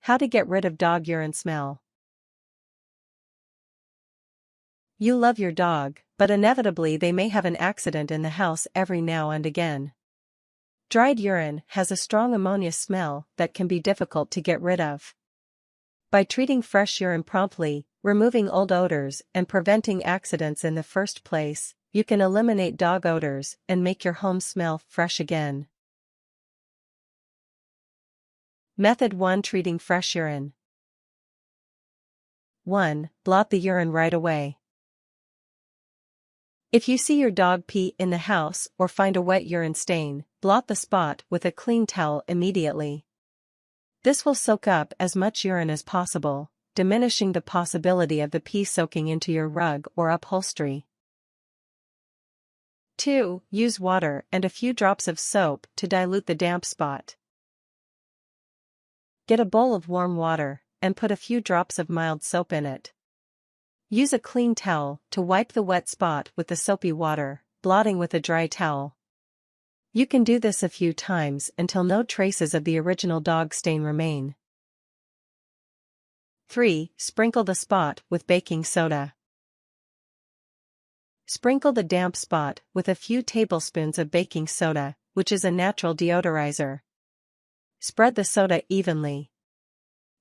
How to get rid of dog urine smell. You love your dog, but inevitably they may have an accident in the house every now and again. Dried urine has a strong ammonia smell that can be difficult to get rid of. By treating fresh urine promptly, removing old odors, and preventing accidents in the first place, you can eliminate dog odors and make your home smell fresh again. Method 1: Treating fresh urine. 1. Blot the urine right away. If you see your dog pee in the house or find a wet urine stain, blot the spot with a clean towel immediately. This will soak up as much urine as possible, diminishing the possibility of the pee soaking into your rug or upholstery. 2. Use water and a few drops of soap to dilute the damp spot. Get a bowl of warm water and put a few drops of mild soap in it. Use a clean towel to wipe the wet spot with the soapy water, blotting with a dry towel. You can do this a few times until no traces of the original dog stain remain. 3. Sprinkle the spot with baking soda. Sprinkle the damp spot with a few tablespoons of baking soda, which is a natural deodorizer. Spread the soda evenly.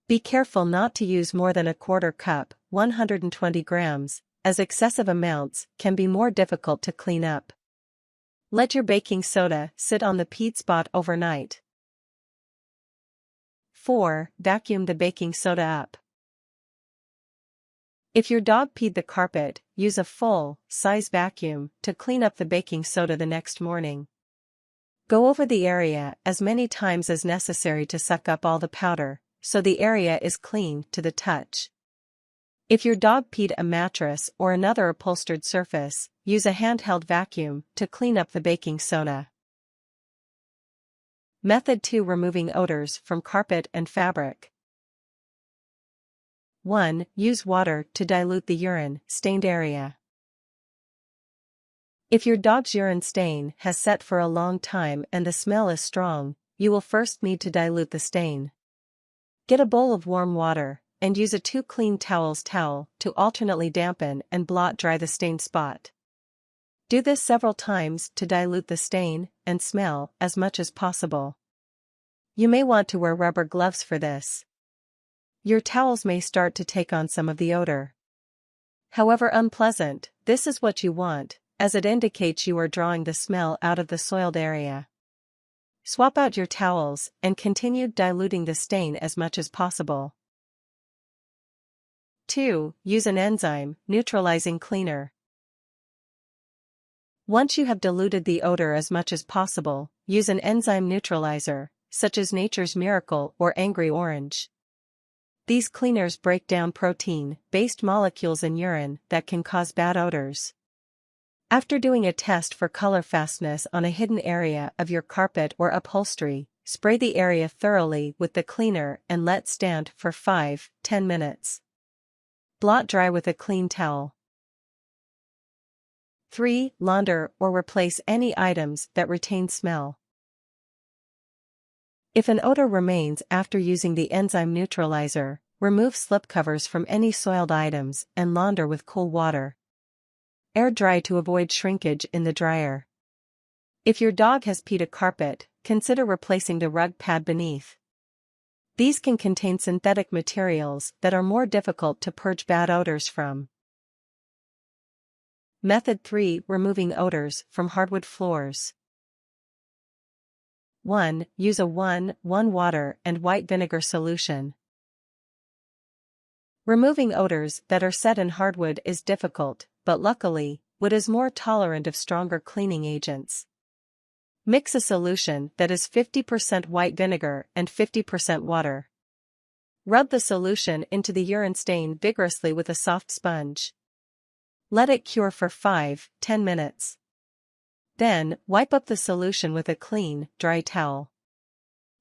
Be careful not to use more than a quarter cup, 120 grams, as excessive amounts can be more difficult to clean up. Let your baking soda sit on the peed spot overnight. 4. Vacuum the baking soda up. If your dog peed the carpet, use a full-size vacuum to clean up the baking soda the next morning. Go over the area as many times as necessary to suck up all the powder, so the area is clean to the touch. If your dog peed a mattress or another upholstered surface, use a handheld vacuum to clean up the baking soda. Method 2: Removing odors from carpet and fabric. 1. Use water to dilute the urine-stained area. If your dog's urine stain has set for a long time and the smell is strong, you will first need to dilute the stain. Get a bowl of warm water, and use a 2 clean towels towel to alternately dampen and blot dry the stained spot. Do this several times to dilute the stain and smell as much as possible. You may want to wear rubber gloves for this. Your towels may start to take on some of the odor. However unpleasant, this is what you want, as it indicates you are drawing the smell out of the soiled area. Swap out your towels and continue diluting the stain as much as possible. 2. Use an enzyme-neutralizing cleaner. Once you have diluted the odor as much as possible, use an enzyme neutralizer, such as Nature's Miracle or Angry Orange. These cleaners break down protein-based molecules in urine that can cause bad odors. After doing a test for color fastness on a hidden area of your carpet or upholstery, spray the area thoroughly with the cleaner and let stand for 5-10 minutes. Blot dry with a clean towel. 3. Launder or replace any items that retain smell. If an odor remains after using the enzyme neutralizer, remove slipcovers from any soiled items and launder with cool water. Air dry to avoid shrinkage in the dryer. If your dog has peed a carpet, consider replacing the rug pad beneath. These can contain synthetic materials that are more difficult to purge bad odors from. Method 3: Removing odors from hardwood floors. 1. Use a 1:1 water and white vinegar solution. Removing odors that are set in hardwood is difficult, but luckily, wood is more tolerant of stronger cleaning agents. Mix a solution that is 50% white vinegar and 50% water. Rub the solution into the urine stain vigorously with a soft sponge. Let it cure for 5-10 minutes. Then, wipe up the solution with a clean, dry towel.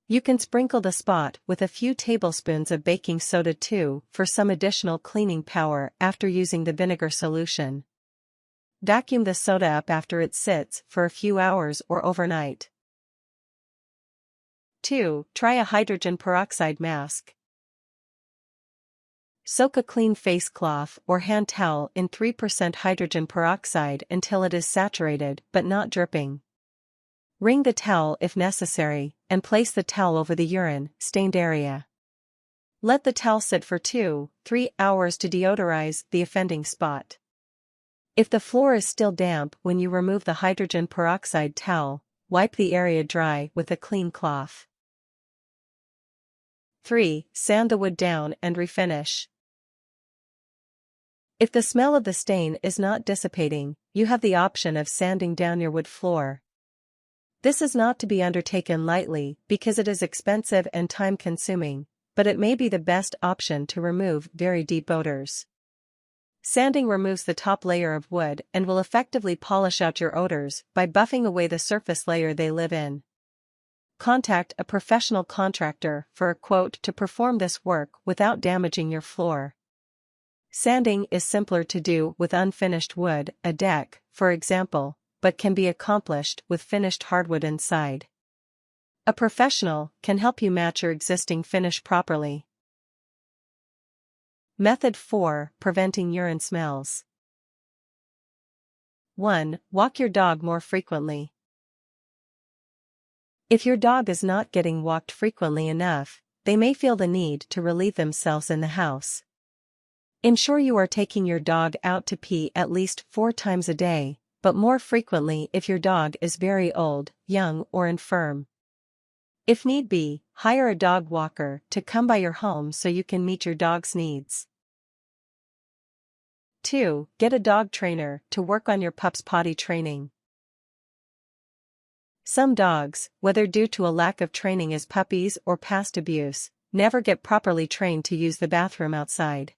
You can sprinkle the spot with a few tablespoons of baking soda too for some additional cleaning power after using the vinegar solution. Vacuum the soda up after it sits for a few hours or overnight. 2. Try a hydrogen peroxide mask. Soak a clean face cloth or hand towel in 3% hydrogen peroxide until it is saturated but not dripping. Wring the towel if necessary, and place the towel over the urine-stained area. Let the towel sit for 2-3 hours to deodorize the offending spot. If the floor is still damp when you remove the hydrogen peroxide towel, wipe the area dry with a clean cloth. 3. Sand the wood down and refinish. If the smell of the stain is not dissipating, you have the option of sanding down your wood floor. This is not to be undertaken lightly because it is expensive and time-consuming, but it may be the best option to remove very deep odors. Sanding removes the top layer of wood and will effectively polish out your odors by buffing away the surface layer they live in. Contact a professional contractor for a quote to perform this work without damaging your floor. Sanding is simpler to do with unfinished wood, a deck, for example, but can be accomplished with finished hardwood inside. A professional can help you match your existing finish properly. Method 4. Preventing urine smells. 1. Walk your dog more frequently. If your dog is not getting walked frequently enough, they may feel the need to relieve themselves in the house. Ensure you are taking your dog out to pee at least 4 times a day, but more frequently if your dog is very old, young, or infirm. If need be, hire a dog walker to come by your home so you can meet your dog's needs. 2. Get a dog trainer to work on your pup's potty training. Some dogs, whether due to a lack of training as puppies or past abuse, never get properly trained to use the bathroom outside.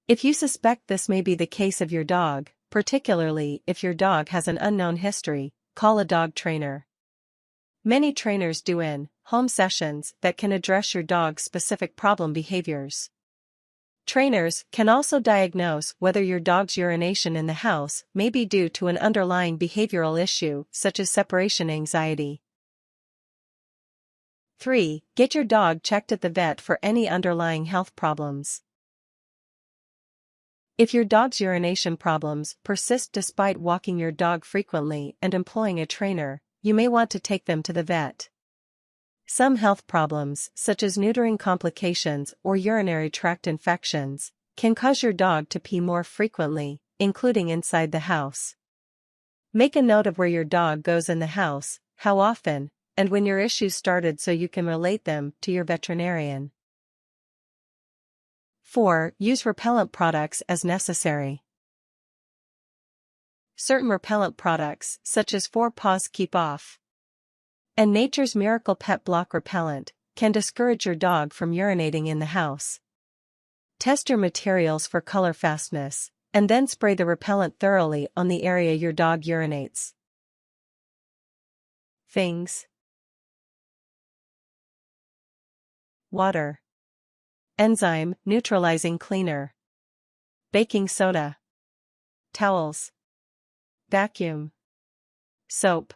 If you suspect this may be the case of your dog, particularly if your dog has an unknown history, call a dog trainer. Many trainers do in-home sessions that can address your dog's specific problem behaviors. Trainers can also diagnose whether your dog's urination in the house may be due to an underlying behavioral issue such as separation anxiety. 3. Get your dog checked at the vet for any underlying health problems. If your dog's urination problems persist despite walking your dog frequently and employing a trainer, you may want to take them to the vet. Some health problems, such as neutering complications or urinary tract infections, can cause your dog to pee more frequently, including inside the house. Make a note of where your dog goes in the house, how often, and when your issues started so you can relate them to your veterinarian. 4. Use repellent products as necessary. Certain repellent products, such as Four Paws Keep Off and Nature's Miracle Pet Block Repellent, can discourage your dog from urinating in the house. Test your materials for color fastness, and then spray the repellent thoroughly on the area your dog urinates. Things: water, enzyme-neutralizing cleaner, baking soda, towels, vacuum, soap.